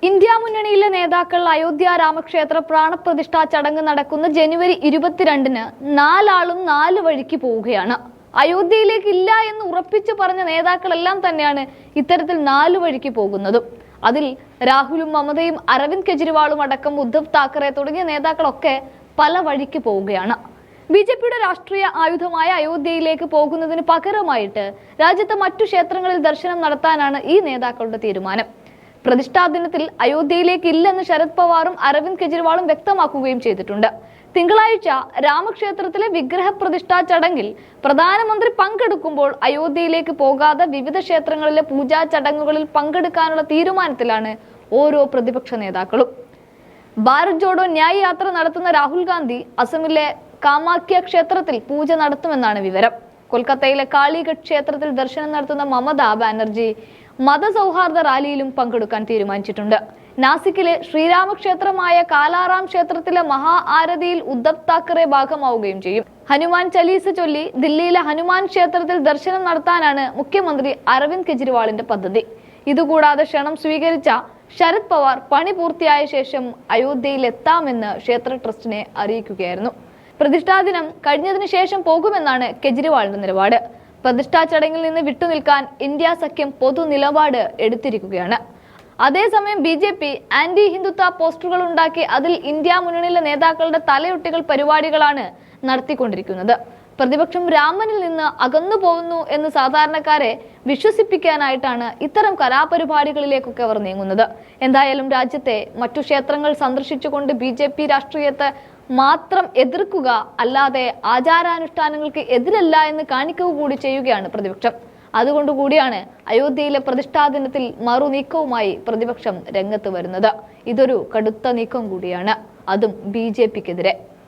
India മുന്നണിയിലെ നേതാക്കൾ അയോധ്യ രാമക്ഷേത്ര പ്രാണപ്രതിഷ്ഠാ ചടങ്ങ് നടക്കുന്ന ജനുവരി 22-ന് നാലാളും നാല് വഴിക്ക് പോവുകയാണ്. അയോധ്യയിലേക്ക് ഇല്ല എന്ന് ഉറപ്പിച്ചു പറഞ്ഞ നേതാക്കളെല്ലാം തന്നെയാണ് ഇത്തരത്തിൽ നാല് വഴിക്ക് പോകുന്നതും. അതിൽ രാഹുലും മമതയും അരവിന്ദ് കെജ്രിവാളും അടക്കം ഉദ്ധവ് താക്കറെ തുടങ്ങിയ നേതാക്കളൊക്കെ പല വഴിക്ക് പോവുകയാണ്. ബിജെപിയുടെ രാഷ്ട്രീയ ആയുധമായ അയോധ്യയിലേക്ക് പോകുന്നതിന് പകരമായിട്ട് രാജ്യത്തെ മറ്റു ക്ഷേത്രങ്ങളിൽ ദർശനം നടത്താനാണ് ഈ നേതാക്കളുടെ തീരുമാനം. പ്രതിഷ്ഠാ ദിനത്തിൽ അയോധ്യയിലേക്ക് ഇല്ലെന്ന് ശരത് പവാറും അരവിന്ദ് കെജ്രിവാളും വ്യക്തമാക്കുകയും ചെയ്തിട്ടുണ്ട്. തിങ്കളാഴ്ച രാമക്ഷേത്രത്തിലെ വിഗ്രഹ പ്രതിഷ്ഠാ ചടങ്ങിൽ പ്രധാനമന്ത്രി പങ്കെടുക്കുമ്പോൾ അയോധ്യയിലേക്ക് പോകാതെ വിവിധ ക്ഷേത്രങ്ങളിലെ പൂജാ ചടങ്ങുകളിൽ പങ്കെടുക്കാനുള്ള തീരുമാനത്തിലാണ് ഓരോ പ്രതിപക്ഷ നേതാക്കളും. ഭാരത് ജോഡോ ന്യായ് യാത്ര നടത്തുന്ന രാഹുൽ ഗാന്ധി അസമിലെ കാമാഖ്യ ക്ഷേത്രത്തിൽ പൂജ നടത്തുമെന്നാണ് വിവരം. കൊൽക്കത്തയിലെ കാളിഘട്ട് ക്ഷേത്രത്തിൽ ദർശനം നടത്തുന്ന മമതാ ബാനർജി മതസൗഹാർദ്ദ റാലിയിലും പങ്കെടുക്കാൻ തീരുമാനിച്ചിട്ടുണ്ട്. നാസിക്കിലെ ശ്രീരാമക്ഷേത്രമായ കാലാറാം ക്ഷേത്രത്തിലെ മഹാ ആരതിയിൽ ഉദ്ധവ് താക്കറെ ഭാഗമാവുകയും ചെയ്യും. ഹനുമാൻ ചലീസ ചൊല്ലി ദില്ലിയിലെ ഹനുമാൻ ക്ഷേത്രത്തിൽ ദർശനം നടത്താനാണ് മുഖ്യമന്ത്രി അരവിന്ദ് കെജ്രിവാളിന്റെ പദ്ധതി. ഇതുകൂടാതെ ക്ഷണം സ്വീകരിച്ച ശരത് പവാർ പണി പൂർത്തിയായ ശേഷം അയോധ്യയിൽ എത്താമെന്ന് ക്ഷേത്ര ട്രസ്റ്റിനെ അറിയിക്കുകയായിരുന്നു. പ്രതിഷ്ഠാ ദിനം കഴിഞ്ഞതിന് ശേഷം പോകുമെന്നാണ് കെജ്രിവാളിന്റെ നിലപാട്. പ്രതിഷ്ഠാ ചടങ്ങിൽ നിന്ന് വിട്ടുനിൽക്കാൻ ഇന്ത്യ സഖ്യം പൊതു നിലപാട് എടുത്തിരിക്കുകയാണ്. അതേസമയം ബിജെപി ആന്റി ഹിന്ദുത്വ പോസ്റ്ററുകൾ ഉണ്ടാക്കി അതിൽ ഇന്ത്യ മുന്നണിയിലെ നേതാക്കളുടെ തലയൊട്ടികൾ പരിപാടികളാണ് നടത്തിക്കൊണ്ടിരിക്കുന്നത്. പ്രതിപക്ഷം രാമനിൽ നിന്ന് അകന്നു പോകുന്നു എന്ന് സാധാരണക്കാരെ വിശ്വസിപ്പിക്കാനായിട്ടാണ് ഇത്തരം കലാപരിപാടികളിലേക്കൊക്കെ അവർ നീങ്ങുന്നത്. എന്തായാലും രാജ്യത്തെ മറ്റു ക്ഷേത്രങ്ങൾ സന്ദർശിച്ചുകൊണ്ട് ബിജെപി രാഷ്ട്രീയത്തെ മാത്രം എതിർക്കുക അല്ലാതെ ആചാരാനുഷ്ഠാനങ്ങൾക്ക് എതിരല്ല എന്ന് കാണിക്കുക കൂടി ചെയ്യുകയാണ് പ്രതിപക്ഷം. അതുകൊണ്ടുകൂടിയാണ് അയോധ്യയിലെ പ്രതിഷ്ഠാ ദിനത്തിൽ മറു നീക്കവുമായി പ്രതിപക്ഷം രംഗത്ത് വരുന്നത്. ഇതൊരു കടുത്ത നീക്കം കൂടിയാണ്, അതും ബിജെപിക്കെതിരെ.